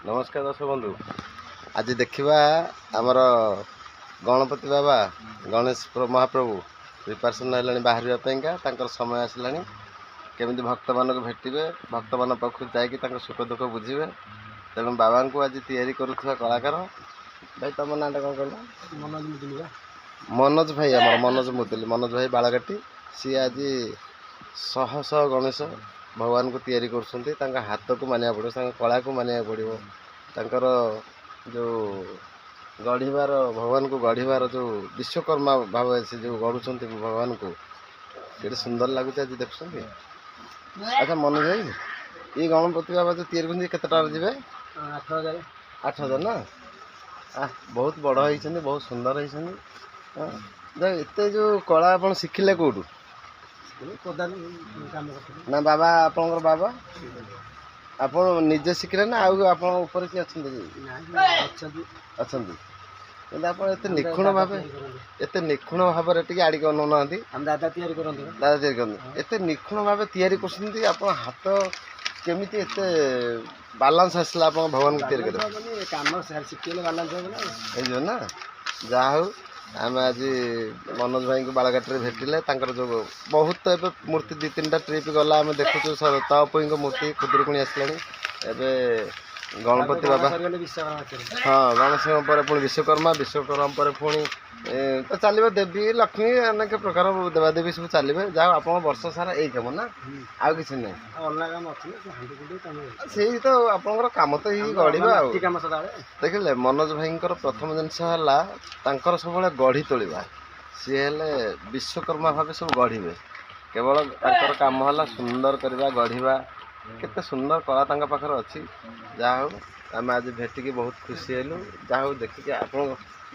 नमस्कार दर्शक बंधु आज देखा आमर गणपति बाबा गणेश महाप्रभु प्रिपरेशन है बाहर समय आसला केमी भक्त मान भेटे भक्त मान पाखु जा सुख दुख बुझे तेणु बाबा को आज तैयारी करुवा कलाकार भाई तुम ना कौन कह मनोज भाई आम मनोज मुदुली मनोज भाई बालघाटी सी आज शह शह गणेश भगवान को तैयारी कर हाथ को मानिया पड़ो कला को मानिया पड़ो तांकर जो गढ़ीबार भगवान को गढ़ीबार जो विश्वकर्मा भाव से जो गढ़ुंट भगवान को ये सुंदर लगुच आज देख। अच्छा मनोज भाई ये गणपति बाबा जो तैयारी कर जी 8,000 ना बहुत बड़ होती बहुत सुंदर होती एत जो कला आप शिखिले कौटू ना बाबा आपंकर बाबा आप निजे शिखिले ना आउ किए अच्छा आप निखुण भाव एत निखुण भाव आड़िक अनाऊना दादा तैयारी करते एत निखुण भाव तैयारी कर हाथ केमी एत बालांस आसला भगवान को तैयारी कर ना जहा आम आज मनोज भाई को बालघाट भेटिले जो बहुत एवं मूर्ति 2-3टा ट्रिप गला आम देखु तपई मूर्ति खुदुरकुणी आसला गणपति बाबा हाँ गणेश पर पुणी विश्वकर्मा पर पुणी तो चलो देवी लक्ष्मी अनेक प्रकार देवादेवी सब चलिए जहाँ आप वर्ष सारा यही कम ना आउ कि से तो आप कम तो यही गढ़ा देखिले मनोज भाई प्रथम जिनस है सब गढ़ी तोड़ा सी हेले विश्वकर्मा भाव सब गढ़े केवल कम है सुंदर करवा गढ़ा केते सुंदर कला पाखर अच्छी जहा आम आज भेटिकी बहुत खुशी हेलु जहा देखिए आप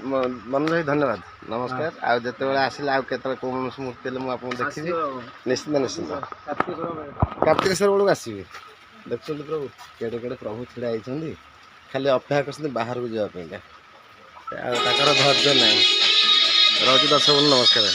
मनोज भाई धन्यवाद नमस्कार आज जिते आसिले आउ के कौन मूर्ति मुझे देखी निश्चिंत निश्चिंत कार्तिकेश्वर बेलू आसवे देखते प्रभु केड़े केड़े प्रभु छिड़ा होती खाली अपेक्षा कर बाहर को जावाई धैर्य ना रोज दर्शक नमस्कार।